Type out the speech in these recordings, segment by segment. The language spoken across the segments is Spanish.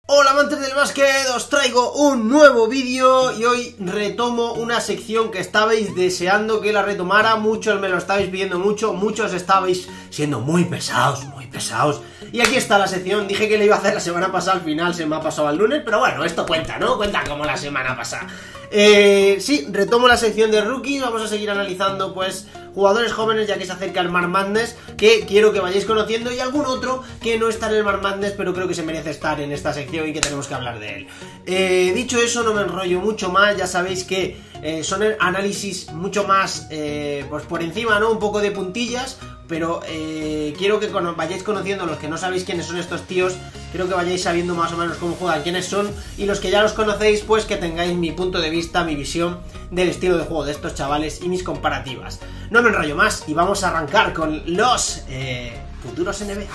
Hola amantes del básquet, os traigo un nuevo vídeo y hoy retomo una sección que estabais deseando que la retomara, muchos me lo estabais pidiendo mucho, muchos estabais siendo muy pesados, y aquí está la sección. Dije que la iba a hacer la semana pasada, al final se me ha pasado al lunes, pero bueno, esto cuenta, ¿no? Cuenta como la semana pasada. Sí, retomo la sección de rookies, vamos a seguir analizando pues jugadores jóvenes ya que se acerca el March Madness, que quiero que vayáis conociendo, y algún otro que no está en el March Madness pero creo que se merece estar en esta sección y que tenemos que hablar de él. Dicho eso, no me enrollo mucho más, ya sabéis que son análisis mucho más pues por encima, ¿no? Un poco de puntillas, pero quiero que vayáis conociendo, los que no sabéis quiénes son estos tíos, quiero que vayáis sabiendo más o menos cómo juegan, quiénes son, y los que ya los conocéis, pues que tengáis mi punto de vista, mi visión del estilo de juego de estos chavales y mis comparativas. No me enrollo más y vamos a arrancar con los futuros NBA.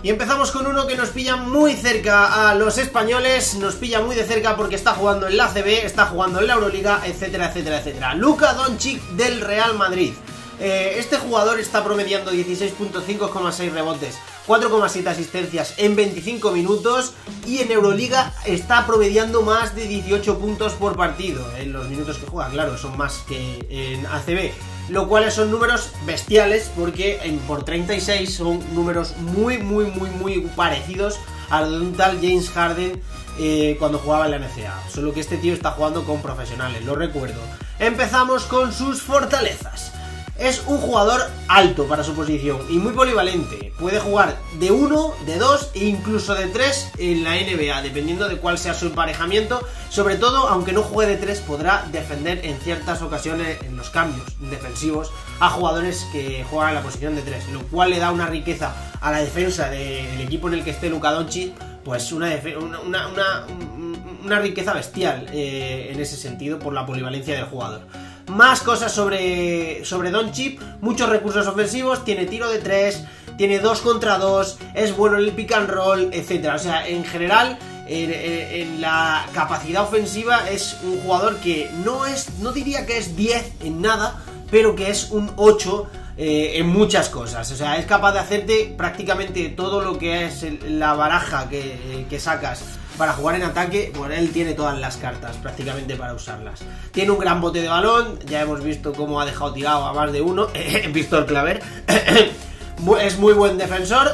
Y empezamos con uno que nos pilla muy cerca a los españoles, nos pilla muy de cerca porque está jugando en la ACB, está jugando en la Euroliga, etcétera, etcétera, etcétera. Luka Doncic del Real Madrid. Este jugador está promediando 16.5,6 rebotes, 4,7 asistencias en 25 minutos y en Euroliga está promediando más de 18 puntos por partido. En los minutos que juega, claro, son más que en ACB. Lo cual son números bestiales porque por 36 son números muy parecidos a lo de un tal James Harden cuando jugaba en la NCAA. Solo que este tío está jugando con profesionales, lo recuerdo. Empezamos con sus fortalezas. Es un jugador alto para su posición y muy polivalente. Puede jugar de 1, de 2 e incluso de 3 en la NBA, dependiendo de cuál sea su emparejamiento. Sobre todo, aunque no juegue de 3, podrá defender en ciertas ocasiones en los cambios defensivos a jugadores que juegan en la posición de 3, lo cual le da una riqueza a la defensa del equipo en el que esté Luka Doncic, pues una riqueza bestial en ese sentido por la polivalencia del jugador. Más cosas sobre Doncic, muchos recursos ofensivos, tiene tiro de 3, tiene 2 contra 2, es bueno en el pick and roll, etc. O sea, en general, en la capacidad ofensiva es un jugador que no diría que es 10 en nada, pero que es un 8 en muchas cosas. O sea, es capaz de hacerte prácticamente todo lo que es la baraja que sacas para jugar en ataque. Bueno, él tiene todas las cartas prácticamente para usarlas. Tiene un gran bote de balón, ya hemos visto cómo ha dejado tirado a más de uno, Víctor Claver. Es muy buen defensor,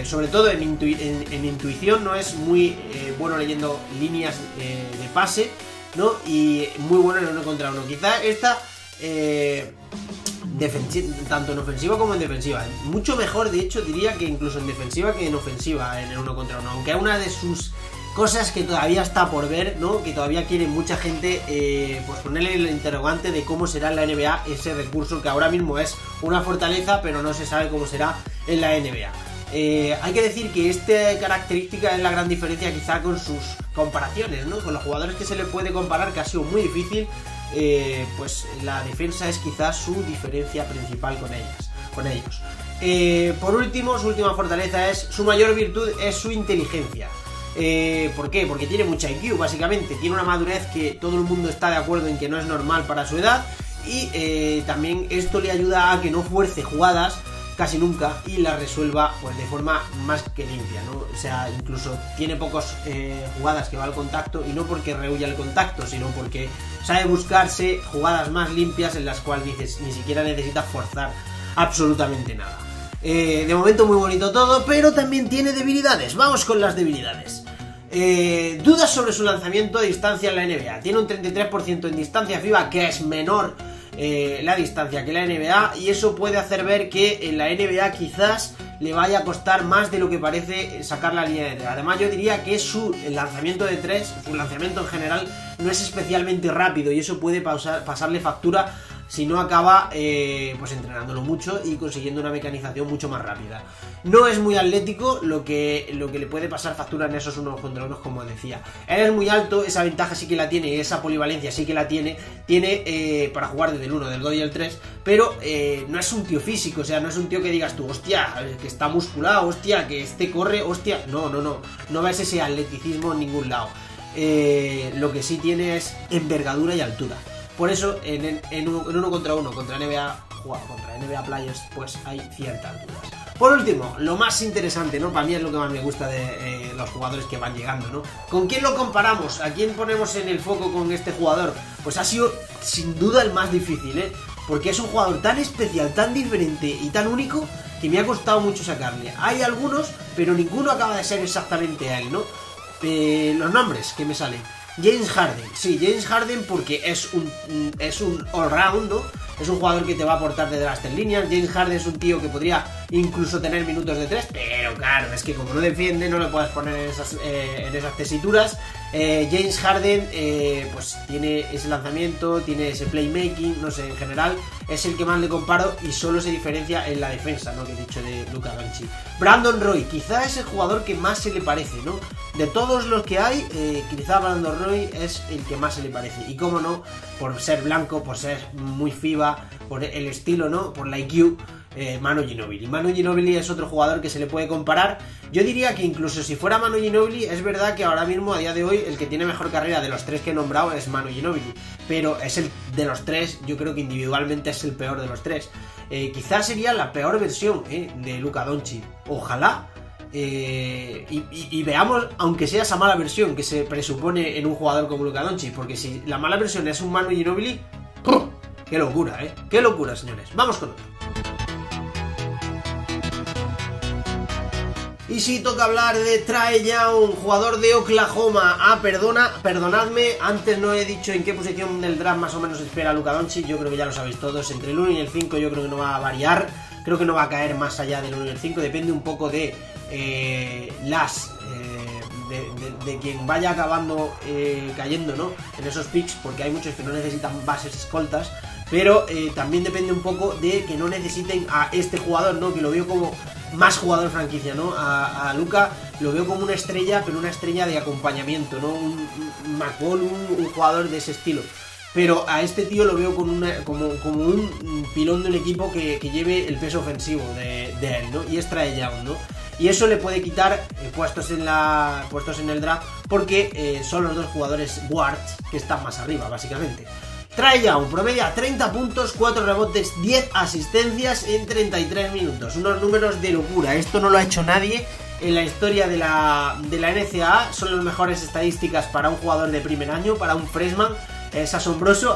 sobre todo en intuición, no es muy bueno leyendo líneas de pase, ¿no? Y muy bueno en 1 contra 1. Quizá esta tanto en ofensiva como en defensiva, mucho mejor, de hecho diría que incluso en defensiva que en ofensiva en el 1 contra 1, aunque es una de sus cosas que todavía está por ver, ¿no? Que todavía quiere mucha gente pues ponerle el interrogante de cómo será en la NBA ese recurso que ahora mismo es una fortaleza, pero no se sabe cómo será en la NBA. Hay que decir que esta característica es la gran diferencia quizá con sus comparaciones, ¿no? Con los jugadores que se le puede comparar, que ha sido muy difícil, pues la defensa es quizás su diferencia principal con ellos. Por último, su última fortaleza su mayor virtud es su inteligencia. ¿Por qué? Porque tiene mucha IQ, básicamente. Tiene una madurez que todo el mundo está de acuerdo en que no es normal para su edad. Y también esto le ayuda a que no fuerce jugadas casi nunca y las resuelva pues de forma más que limpia, ¿no? O sea, incluso tiene pocas jugadas que va al contacto, y no porque rehuya el contacto, sino porque sabe buscarse jugadas más limpias en las cuales ni siquiera necesita forzar absolutamente nada. De momento muy bonito todo, pero también tiene debilidades. Vamos con las debilidades. Dudas sobre su lanzamiento a distancia en la NBA. Tiene un 33% en distancia FIBA, que es menor la distancia que la NBA, y eso puede hacer ver que en la NBA quizás le vaya a costar más de lo que parece sacar la línea de 3. Además, yo diría que su lanzamiento de 3, su lanzamiento en general, no es especialmente rápido, y eso puede pasarle factura si no acaba pues entrenándolo mucho y consiguiendo una mecanización mucho más rápida. No es muy atlético, lo que le puede pasar factura en esos 1 contra 1, como decía. Él es muy alto, esa ventaja sí que la tiene, esa polivalencia sí que la tiene para jugar desde el 1, del 2 y el 3, pero no es un tío físico, o sea, no es un tío que digas tú, hostia, que está musculado, hostia, que corre, hostia, no ves ese atleticismo en ningún lado. Lo que sí tiene es envergadura y altura. Por eso en 1 contra 1 contra NBA jugado contra NBA Players, pues hay ciertas dudas. Por último, lo más interesante, ¿no? Para mí es lo que más me gusta de los jugadores que van llegando, ¿no? ¿Con quién lo comparamos? ¿A quién ponemos en el foco con este jugador? Pues ha sido sin duda el más difícil, ¿eh? Porque es un jugador tan especial, tan diferente y tan único que me ha costado mucho sacarle. Hay algunos, pero ninguno acaba de ser exactamente él, ¿no? Los nombres que me salen. James Harden, sí, James Harden porque es un all-round, ¿no? Es un jugador que te va a aportar desde las 3 líneas. James Harden es un tío que podría incluso tener minutos de 3, pero claro, es que como no defiende, no le puedes poner en esas tesituras. James Harden pues tiene ese lanzamiento, tiene ese playmaking, no sé, en general es el que más le comparo y solo se diferencia en la defensa, ¿no? Que he dicho de Luka Doncic. Brandon Roy, quizá es el jugador que más se le parece, ¿no? De todos los que hay, quizá Brandon Roy es el que más se le parece. Y cómo no, por ser blanco, por ser muy FIBA, por el estilo, ¿no? Por la IQ, Manu Ginobili. Manu Ginobili es otro jugador que se le puede comparar. Yo diría que incluso si fuera Manu Ginobili, es verdad que ahora mismo, a día de hoy, el que tiene mejor carrera de los 3 que he nombrado es Manu Ginobili. Pero es el de los 3, yo creo que individualmente es el peor de los 3. Quizás sería la peor versión de Luka Doncic. Ojalá. Y veamos, aunque sea esa mala versión que se presupone en un jugador como Luka Doncic, porque si la mala versión es un Manu Ginobili, ¡pum! ¡Qué locura, qué locura, señores! Vamos con otro. Y sí, toca hablar de Trae Young, jugador de Oklahoma. Perdonadme, antes no he dicho en qué posición del draft más o menos espera Luka Doncic. Yo creo que ya lo sabéis todos, entre el 1 y el 5 yo creo que no va a variar. Creo que no va a caer más allá del 1 y el 5, depende un poco de de quien vaya acabando cayendo, ¿no? En esos picks, porque hay muchos que no necesitan bases escoltas, pero también depende un poco de que no necesiten a este jugador, ¿no? Que lo veo como más jugador franquicia, ¿no? A Luka lo veo como una estrella, pero una estrella de acompañamiento, ¿no? Un McCollum, un jugador de ese estilo. Pero a este tío lo veo como un pilón de un equipo que lleve el peso ofensivo de él, ¿no? Y es Trae Young, ¿no? Y eso le puede quitar puestos en el draft, porque son los dos jugadores guards que están más arriba, básicamente. Trae Young promedia 30 puntos, 4 rebotes, 10 asistencias en 33 minutos. Unos números de locura. Esto no lo ha hecho nadie en la historia de la NCAA. Son las mejores estadísticas para un jugador de primer año, para un freshman. Es asombroso.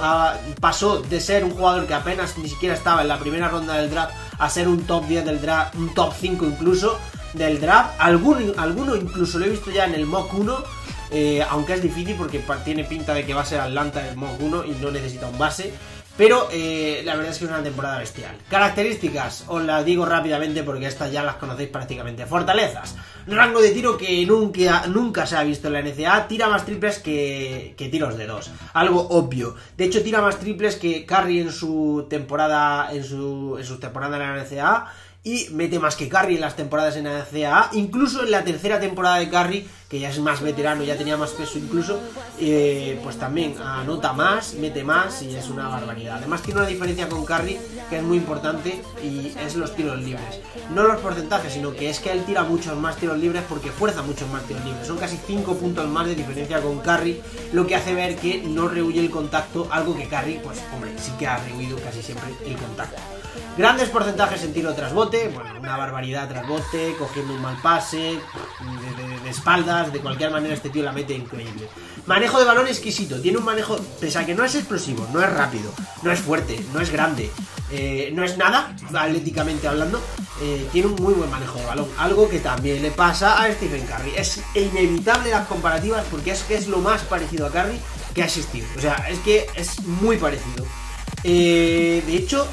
Pasó de ser un jugador que apenas ni siquiera estaba en la primera ronda del draft a ser un top 10 del draft, un top 5 incluso del draft. Alguno incluso lo he visto ya en el mock 1. Aunque es difícil porque tiene pinta de que va a ser Atlanta el mock 1 y no necesita un base. Pero la verdad es que es una temporada bestial. Características, os las digo rápidamente porque estas ya las conocéis prácticamente. Fortalezas, rango de tiro que nunca se ha visto en la NCAA. Tira más triples que tiros de 2. Algo obvio. De hecho, tira más triples que Curry en su temporada en su temporada en la NCAA. Y mete más que Curry en las temporadas en la NCAA. Incluso en la tercera temporada de Curry, que ya es más veterano, ya tenía más peso incluso, pues también anota más, mete más y es una barbaridad. Además tiene una diferencia con Curry que es muy importante y es los tiros libres. No los porcentajes, sino que es que él tira muchos más tiros libres porque fuerza muchos más tiros libres. Son casi 5 puntos más de diferencia con Curry, lo que hace ver que no rehuye el contacto, algo que Curry, pues hombre, sí que ha rehuido casi siempre el contacto. Grandes porcentajes en tiro tras bote, bueno, una barbaridad tras bote, cogiendo un mal pase, de espaldas, de cualquier manera este tío la mete increíble. Manejo de balón exquisito, tiene un manejo, pese a que no es explosivo, no es rápido, no es fuerte, no es grande, no es nada, atléticamente hablando, tiene un muy buen manejo de balón, algo que también le pasa a Stephen Curry. Es inevitable las comparativas porque es que es lo más parecido a Curry que ha existido, o sea, es que es muy parecido. De hecho,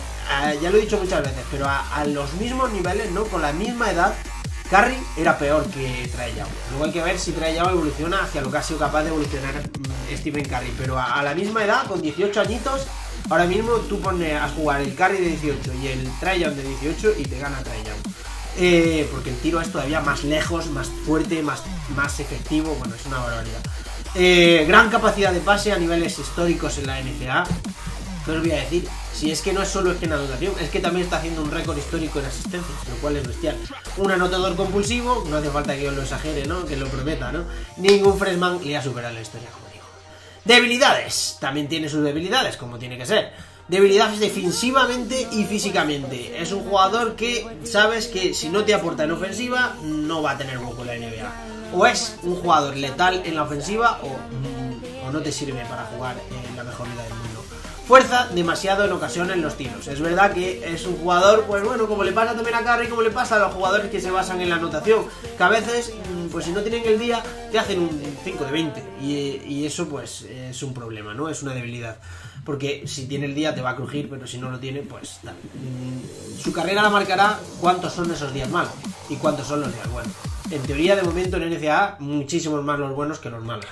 ya lo he dicho muchas veces, pero a los mismos niveles, ¿no? Con la misma edad, Curry era peor que Trae Young. Luego hay que ver si Trae Young evoluciona hacia lo que ha sido capaz de evolucionar Stephen Curry. Pero a la misma edad, con 18 añitos, ahora mismo tú pones a jugar el Curry de 18 y el Trae Young de 18 y te gana Trae Young. Porque el tiro es todavía más lejos, más fuerte, más efectivo. Bueno, es una barbaridad. Gran capacidad de pase a niveles históricos en la NCAA. No os voy a decir, si es que no es solo en anotación, es que también está haciendo un récord histórico en asistencias, lo cual es bestial. Un anotador compulsivo, no hace falta que yo lo exagere, ¿no? Que lo prometa, ¿no? Ningún freshman le ha superado la historia, como digo. Debilidades, también tiene sus debilidades, como tiene que ser. Debilidades defensivamente y físicamente. Es un jugador que sabes que si no te aporta en ofensiva, no va a tener hueco en la NBA. O es un jugador letal en la ofensiva o no te sirve para jugar en la mejor liga del mundo. Fuerza demasiado en ocasiones los tiros. Es verdad que es un jugador, pues bueno, como le pasa también a Curry, como le pasa a los jugadores que se basan en la anotación, que a veces, pues si no tienen el día, te hacen un 5 de 20. Y eso pues es un problema, ¿no? Es una debilidad. Porque si tiene el día te va a crujir, pero si no lo tiene, pues tal. Su carrera la marcará cuántos son esos días malos y cuántos son los días buenos. En teoría, de momento en NCAA, muchísimos más los buenos que los malos.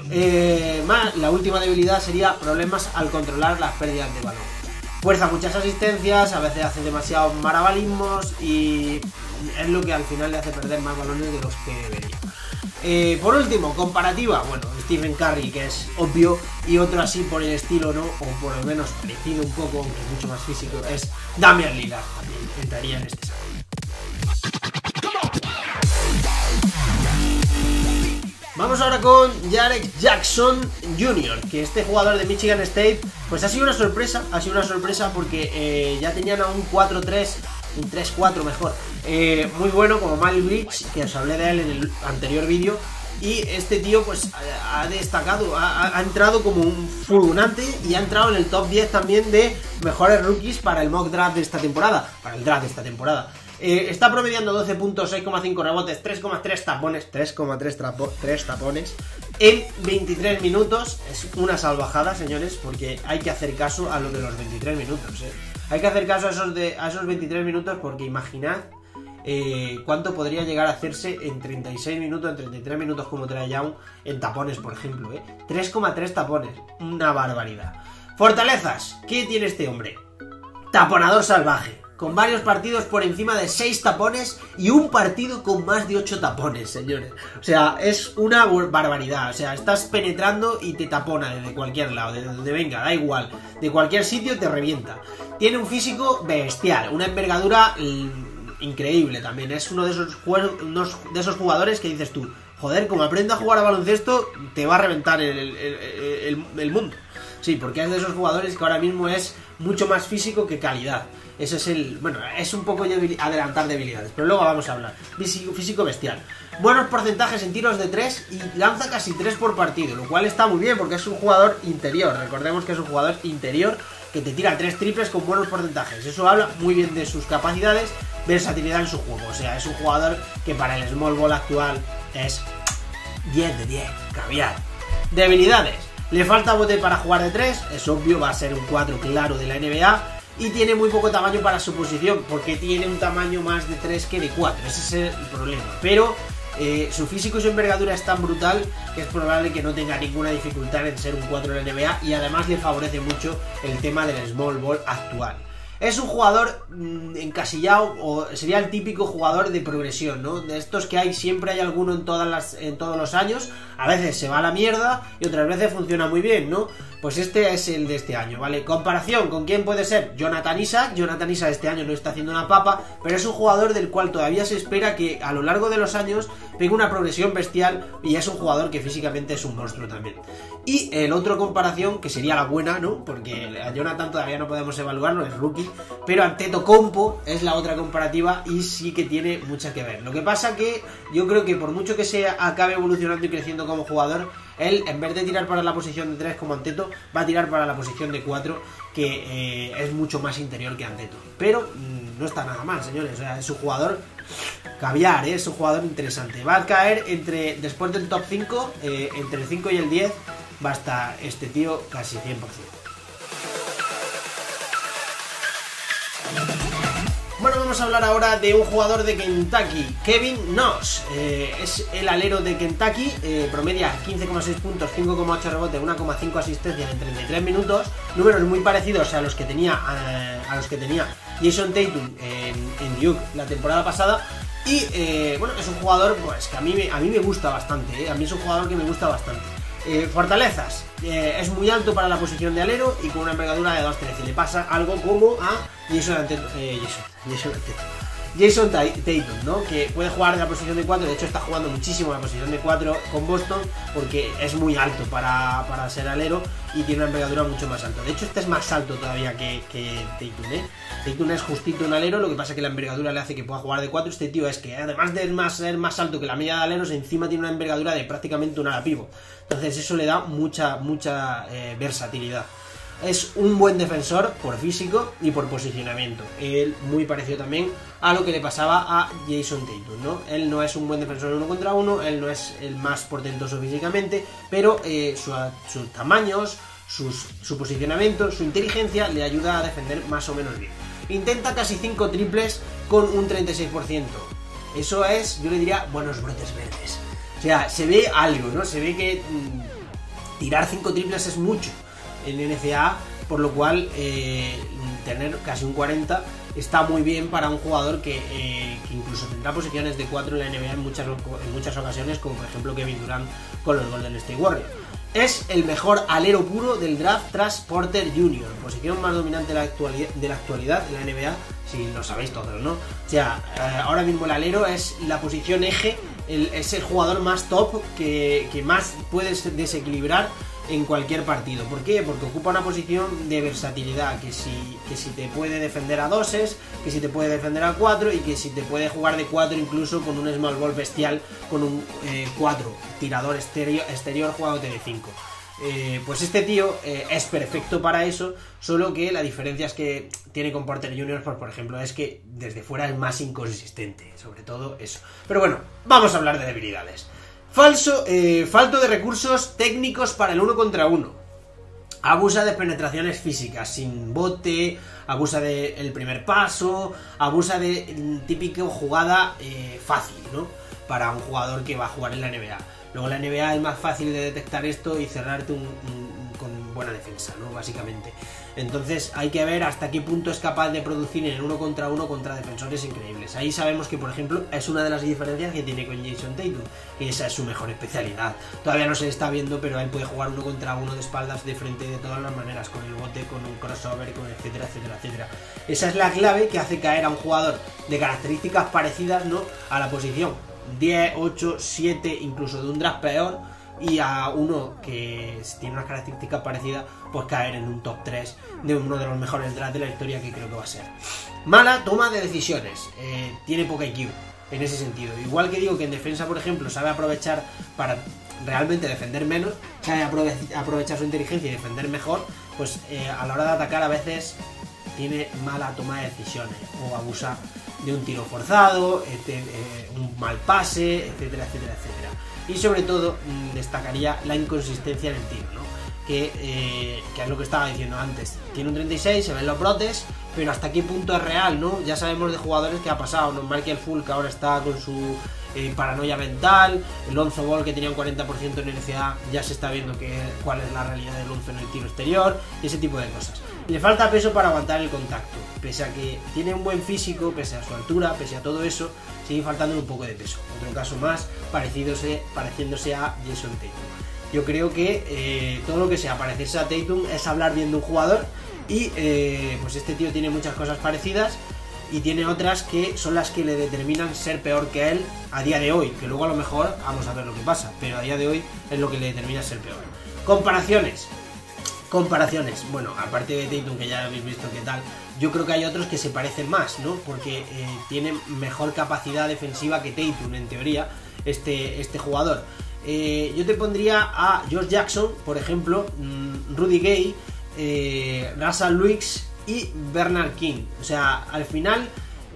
La última debilidad sería problemas al controlar las pérdidas de balón. Fuerza muchas asistencias, a veces hace demasiados marabalismos y es lo que al final le hace perder más balones de los que debería. Por último, comparativa, bueno, Stephen Curry, que es obvio, y otro así por el estilo, ¿no? O por lo menos parecido un poco, aunque mucho más físico, es Damian Lillard, también entraría en este saco. Vamos ahora con Jaren Jackson Jr., que este jugador de Michigan State, pues ha sido una sorpresa porque ya tenían a un 4-3, un 3-4 mejor, muy bueno como Miles Bridges, que os hablé de él en el anterior vídeo, y este tío pues ha destacado, ha entrado como un fulgurante y ha entrado en el top 10 también de mejores rookies para el mock draft de esta temporada, está promediando 12 puntos, 6,5 rebotes, 3,3 tapones en 23 minutos. Es una salvajada, señores, porque hay que hacer caso a lo de los 23 minutos. Hay que hacer caso a esos 23 minutos porque imaginad cuánto podría llegar a hacerse en 36 minutos, en 33 minutos como Trae Young en tapones, por ejemplo. 3,3 tapones, una barbaridad. Fortalezas, ¿qué tiene este hombre? Taponador salvaje, con varios partidos por encima de 6 tapones y un partido con más de 8 tapones, señores. O sea, es una barbaridad. O sea, estás penetrando y te tapona desde cualquier lado, de donde venga, da igual. De cualquier sitio te revienta. Tiene un físico bestial, una envergadura increíble también. Es uno de esos jugadores que dices tú, joder, como aprenda a jugar a baloncesto, te va a reventar el mundo. Sí, porque es de esos jugadores que ahora mismo es mucho más físico que calidad. Ese es es un poco adelantar debilidades, pero luego vamos a hablar. Físico bestial. Buenos porcentajes en tiros de 3 y lanza casi 3 por partido, lo cual está muy bien porque es un jugador interior. Recordemos que es un jugador interior que te tira 3 triples con buenos porcentajes. Eso habla muy bien de sus capacidades, versatilidad en su juego. O sea, es un jugador que para el small ball actual es 10 de 10, caviar. Debilidades. Le falta bote para jugar de 3, es obvio, va a ser un 4 claro de la NBA. Y tiene muy poco tamaño para su posición, porque tiene un tamaño más de 3 que de 4, ese es el problema. Pero su físico y su envergadura es tan brutal que es probable que no tenga ninguna dificultad en ser un 4 en la NBA, y además le favorece mucho el tema del small ball actual. Es un jugador encasillado, o sería el típico jugador de progresión, ¿no? De estos que siempre hay alguno en todos los años. A veces se va a la mierda y otras veces funciona muy bien, ¿no? Pues este es el de este año, ¿vale? Comparación, ¿con quién puede ser? Jonathan Isaac. Jonathan Isaac este año no está haciendo una papa, pero es un jugador del cual todavía se espera que a lo largo de los años tenga una progresión bestial, y es un jugador que físicamente es un monstruo también. Y el otro comparación, que sería la buena, ¿no? Porque a Jonathan todavía no podemos evaluarlo, es rookie, pero Antetokounmpo es la otra comparativa y sí que tiene mucho que ver. Lo que pasa que yo creo que por mucho que se acabe evolucionando y creciendo como jugador, él, en vez de tirar para la posición de 3 como Anteto, va a tirar para la posición de 4, que es mucho más interior que Anteto. Pero no está nada mal, señores. O sea, es un jugador caviar, es un jugador interesante. Va a caer después del top 5, entre el 5 y el 10, va a estar este tío casi 100%. Bueno, vamos a hablar ahora de un jugador de Kentucky, Kevin Knox. Es el alero de Kentucky, promedia 15,6 puntos, 5,8 rebotes, 1,5 asistencias en 33 minutos, números muy parecidos a los que tenía Jason Tatum en Duke la temporada pasada. Y bueno, es un jugador pues que a mí me gusta bastante, a mí es un jugador que me gusta bastante. Fortalezas, es muy alto para la posición de alero y con una envergadura de 2.13. Le pasa algo como a Jason Antetokounmpo. Jason Tatum, ¿no? Que puede jugar en la posición de 4, de hecho está jugando muchísimo en la posición de 4 con Boston porque es muy alto para ser alero y tiene una envergadura mucho más alta. De hecho este es más alto todavía que Tatum, ¿eh? Tatum es justito en alero, lo que pasa es que la envergadura le hace que pueda jugar de 4. Este tío es que además de ser más alto que la media de aleros, encima tiene una envergadura de prácticamente un ala pivot. Entonces eso le da mucha versatilidad. Es un buen defensor por físico y por posicionamiento. Él muy parecido también a lo que le pasaba a Jason Tatum, ¿no? Él no es un buen defensor en 1 contra 1, él no es el más portentoso físicamente, pero sus tamaños, su posicionamiento, su inteligencia le ayuda a defender más o menos bien. Intenta casi 5 triples con un 36%. Eso es, yo le diría, buenos brotes verdes. O sea, se ve algo, ¿no? Se ve que tirar 5 triples es mucho en NCAA, por lo cual tener casi un 40 está muy bien para un jugador que incluso tendrá posiciones de 4 en la NBA en muchas ocasiones, como por ejemplo Kevin Durant con los Golden State Warriors. Es el mejor alero puro del draft tras Porter Jr., posición más dominante de la actualidad en la NBA, si lo sabéis todos, ¿no? O sea, ahora mismo el alero es la posición eje, es el jugador más top que más puedes desequilibrar en cualquier partido. ¿Por qué? Porque ocupa una posición de versatilidad, que si te puede defender a doses, que si te puede defender a 4 y que si te puede jugar de 4 incluso con un small ball bestial, con un 4 tirador exterior jugándote de 5. Pues este tío es perfecto para eso, solo que la diferencia es que tiene con Porter Jr., pues, por ejemplo, es que desde fuera es más inconsistente, sobre todo eso. Pero bueno, vamos a hablar de debilidades. Falto de recursos técnicos para el 1 contra 1. Abusa de penetraciones físicas, sin bote, abusa del primer paso, abusa de típica jugada fácil, ¿no? Para un jugador que va a jugar en la NBA. Luego en la NBA es más fácil de detectar esto y cerrarte con buena defensa, ¿no? Básicamente. Entonces hay que ver hasta qué punto es capaz de producir en el 1 contra 1 contra defensores increíbles. Ahí sabemos que, por ejemplo, es una de las diferencias que tiene con Jason Tatum, y esa es su mejor especialidad. Todavía no se le está viendo, pero él puede jugar 1 contra 1 de espaldas, de frente, de todas las maneras, con el bote, con un crossover, con etcétera, etcétera, etcétera. Esa es la clave que hace caer a un jugador de características parecidas, ¿no?, a la posición 10, 8, 7, incluso de un draft peor, y a uno que tiene unas características parecidas, pues caer en un top 3 de uno de los mejores drafts de la historia, que creo que va a ser. Mala toma de decisiones, tiene poca IQ en ese sentido. Igual que digo que en defensa, por ejemplo, sabe aprovechar para realmente defender menos, sabe aprovechar su inteligencia y defender mejor, pues a la hora de atacar a veces tiene mala toma de decisiones o abusa de un tiro forzado, un mal pase, etcétera, etcétera, etcétera. Y sobre todo destacaría la inconsistencia en el tiro, ¿no? Que es lo que estaba diciendo antes. Tiene un 36, se ven los brotes, pero hasta qué punto es real, ¿no? Ya sabemos de jugadores que ha pasado, ¿no? Michael Fulk ahora está con su paranoia mental, el Lonzo Ball, que tenía un 40% en NCAA, ya se está viendo cuál es la realidad del Lonzo en el tiro exterior, y ese tipo de cosas. Le falta peso para aguantar el contacto, pese a que tiene un buen físico, pese a su altura, pese a todo eso, sigue faltando un poco de peso. Otro caso más, pareciéndose a Jason Tatum. Yo creo que todo lo que sea parecerse a Tatum es hablar bien de un jugador, y pues este tío tiene muchas cosas parecidas, y tiene otras que son las que le determinan ser peor que él a día de hoy, que luego a lo mejor vamos a ver lo que pasa, pero a día de hoy es lo que le determina ser peor. Comparaciones, bueno, aparte de Tatum, que ya habéis visto qué tal, yo creo que hay otros que se parecen más, ¿no? Porque tienen mejor capacidad defensiva que Tatum, en teoría, este jugador. Yo te pondría a Josh Jackson, por ejemplo, Rudy Gay, Russell Westbrook y Bernard King. O sea, al final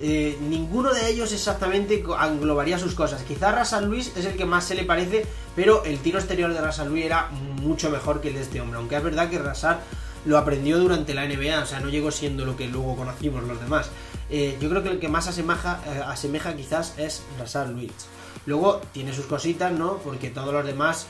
ninguno de ellos exactamente englobaría sus cosas. Quizás Russell Westbrook es el que más se le parece, pero el tiro exterior de Russell Westbrook era mucho mejor que el de este hombre, aunque es verdad que Russell lo aprendió durante la NBA, o sea, no llegó siendo lo que luego conocimos los demás. Yo creo que el que más asemeja quizás es Russell Westbrook. Luego tiene sus cositas, ¿no? Porque todos los demás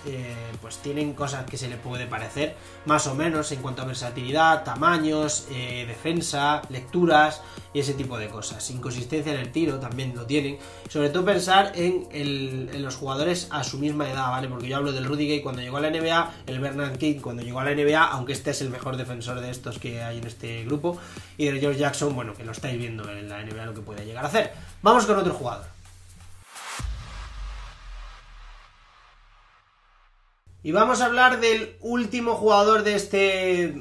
pues tienen cosas que se le puede parecer, más o menos, en cuanto a versatilidad, tamaños, defensa, lecturas y ese tipo de cosas. Inconsistencia en el tiro también lo tienen. Sobre todo pensar en los jugadores a su misma edad, ¿vale? Porque yo hablo del Rudy Gay cuando llegó a la NBA, el Bernard King cuando llegó a la NBA, aunque este es el mejor defensor de estos que hay en este grupo, y del George Jackson, bueno, que lo estáis viendo en la NBA lo que puede llegar a hacer. Vamos con otro jugador. Y vamos a hablar del último jugador de este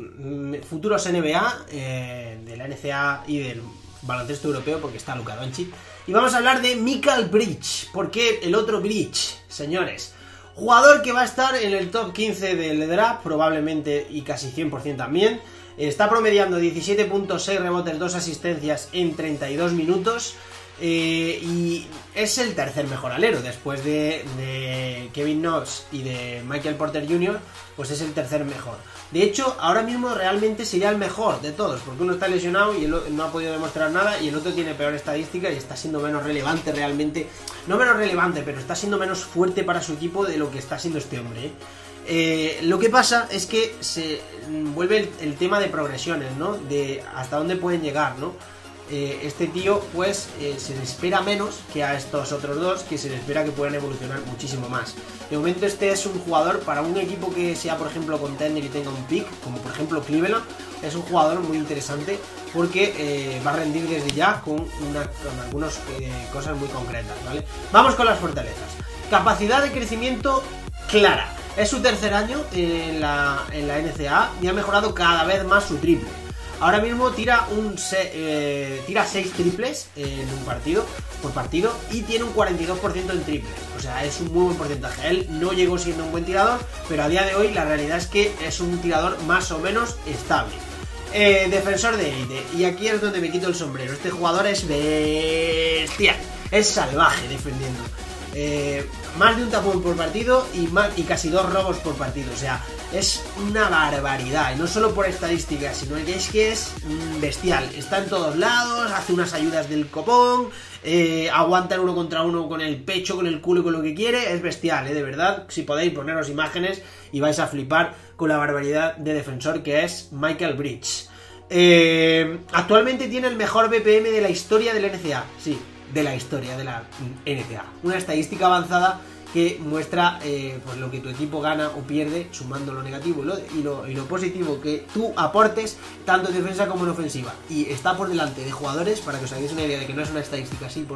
futuros NBA, de la NCAA y del baloncesto europeo, porque está Luka Doncic. Y vamos a hablar de Mikal Bridges. ¿Por qué el otro Bridges, señores? Jugador que va a estar en el top 15 del draft, probablemente y casi 100% también. Está promediando 17.6 rebotes, 2 asistencias en 32 minutos. Y es el tercer mejor alero. Después de Kevin Knox y de Michael Porter Jr., pues es el tercer mejor. De hecho, ahora mismo realmente sería el mejor de todos, porque uno está lesionado y él no ha podido demostrar nada, y el otro tiene peor estadística y está siendo menos relevante realmente. No menos relevante, pero está siendo menos fuerte para su equipo de lo que está siendo este hombre, Lo que pasa es que se vuelve el tema de progresiones, ¿no? De hasta dónde pueden llegar, ¿no? Este tío pues se le espera menos que a estos otros dos, que se le espera que puedan evolucionar muchísimo más. De momento este es un jugador para un equipo que sea por ejemplo contender y tenga un pick, como por ejemplo Cleveland. Es un jugador muy interesante porque va a rendir desde ya con algunas cosas muy concretas, ¿vale? Vamos con las fortalezas. Capacidad de crecimiento clara. Es su tercer año en la NCAA y ha mejorado cada vez más su triple. Ahora mismo tira 6 triples en un partido por partido y tiene un 42% en triples. O sea, es un muy buen porcentaje. Él no llegó siendo un buen tirador, pero a día de hoy la realidad es que es un tirador más o menos estable. Defensor de élite. Y aquí es donde me quito el sombrero. Este jugador es bestial. Es salvaje defendiendo. Más de un tapón por partido y casi 2 robos por partido. O sea, es una barbaridad. Y no solo por estadísticas, sino que es bestial. Está en todos lados, hace unas ayudas del copón, aguanta en 1 contra 1 con el pecho, con el culo y con lo que quiere. Es bestial, de verdad. Si podéis poneros imágenes y vais a flipar con la barbaridad de defensor que es Mikal Bridges. Actualmente tiene el mejor BPM de la historia de la NCAA. Sí, de la historia de la NCAA. Una estadística avanzada que muestra pues lo que tu equipo gana o pierde, sumando lo negativo y lo positivo que tú aportes, tanto en defensa como en ofensiva. Y está por delante de jugadores, para que os hagáis una idea de que no es una estadística así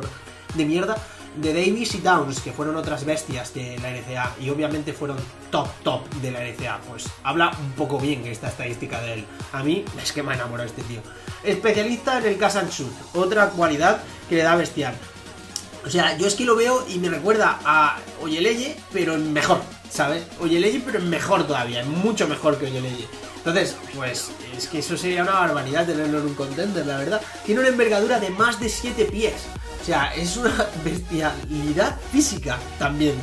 de mierda, de Davis y Towns, que fueron otras bestias de la NCAA y obviamente fueron top de la NCAA. Pues habla un poco bien esta estadística de él. A mí es que me ha enamorado este tío. Especialista en el catch and shoot, otra cualidad que le da bestial. O sea, yo es que lo veo y me recuerda a Oyeleye, pero en mejor, ¿sabes? Oyeleye, pero en mejor todavía, mucho mejor que Oyeleye. Entonces, pues, es que eso sería una barbaridad tenerlo en un contender, la verdad. Tiene una envergadura de más de 7 pies. O sea, es una bestialidad física también.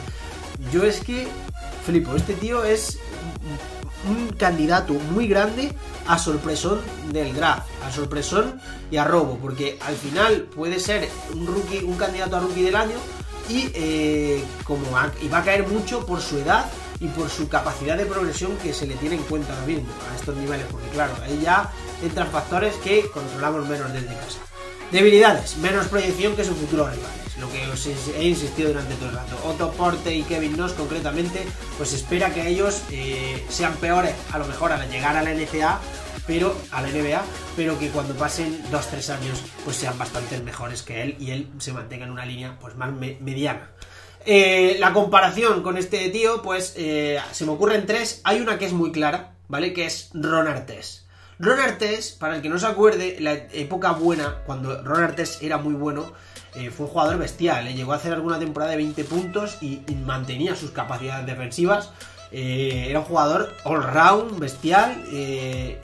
Yo es que flipo, este tío es un candidato muy grande a sorpresón del draft, a sorpresón y a robo, porque al final puede ser un candidato a rookie del año y va a caer mucho por su edad y por su capacidad de progresión que se le tiene en cuenta ahora mismo a estos niveles, porque claro, ahí ya entran factores que controlamos menos desde casa. Debilidades, menos proyección que sus futuros rivales, lo que os he insistido durante todo el rato. Otto Porter y Kevin Knox concretamente, pues espera que ellos sean peores a lo mejor al llegar a la NCAA, pero a la NBA, pero que cuando pasen 2-3 años pues sean bastante mejores que él y él se mantenga en una línea pues más mediana. La comparación con este tío, pues se me ocurren 3. Hay una que es muy clara, ¿vale? Que es Ron Artest. Ron Artest, para el que no se acuerde, la época buena, cuando Ron Artest era muy bueno, fue un jugador bestial. Llegó a hacer alguna temporada de 20 puntos y mantenía sus capacidades defensivas. Era un jugador all-round, bestial,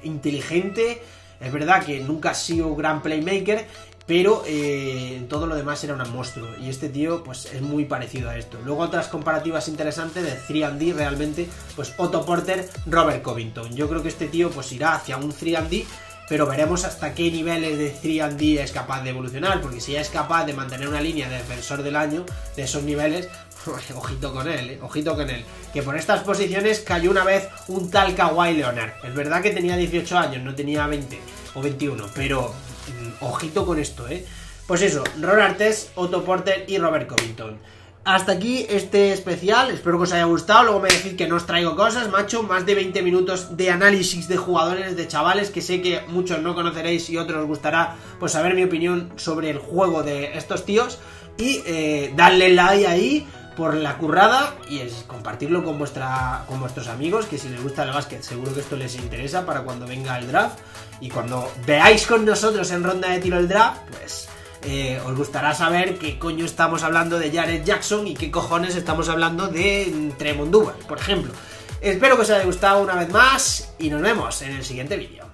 inteligente. Es verdad que nunca ha sido un gran playmaker, pero en todo lo demás era un monstruo. Y este tío pues es muy parecido a esto. Luego otras comparativas interesantes de 3&D realmente, pues Otto Porter, Robert Covington. Yo creo que este tío pues irá hacia un 3&D, pero veremos hasta qué niveles de 3&D es capaz de evolucionar, porque si ya es capaz de mantener una línea de defensor del año de esos niveles, ojito con él, ojito con él. Que por estas posiciones cayó una vez un tal Kawhi Leonard. Es verdad que tenía 18 años, no tenía 20 o 21, pero ojito con esto, Pues eso, Ron Artest, Otto Porter y Robert Covington. hasta aquí este especial, espero que os haya gustado. Luego me decís que no os traigo cosas, macho. Más de 20 minutos de análisis de jugadores, de chavales, que sé que muchos no conoceréis y otros os gustará pues saber mi opinión sobre el juego de estos tíos. Y darle like ahí por la currada y compartirlo con vuestros amigos, que si les gusta el básquet seguro que esto les interesa para cuando venga el draft. Y cuando veáis con nosotros en ronda de tiro el draft, pues os gustará saber qué coño estamos hablando de Jared Jackson y qué cojones estamos hablando de Tremont Duval, por ejemplo. Espero que os haya gustado una vez más y nos vemos en el siguiente vídeo.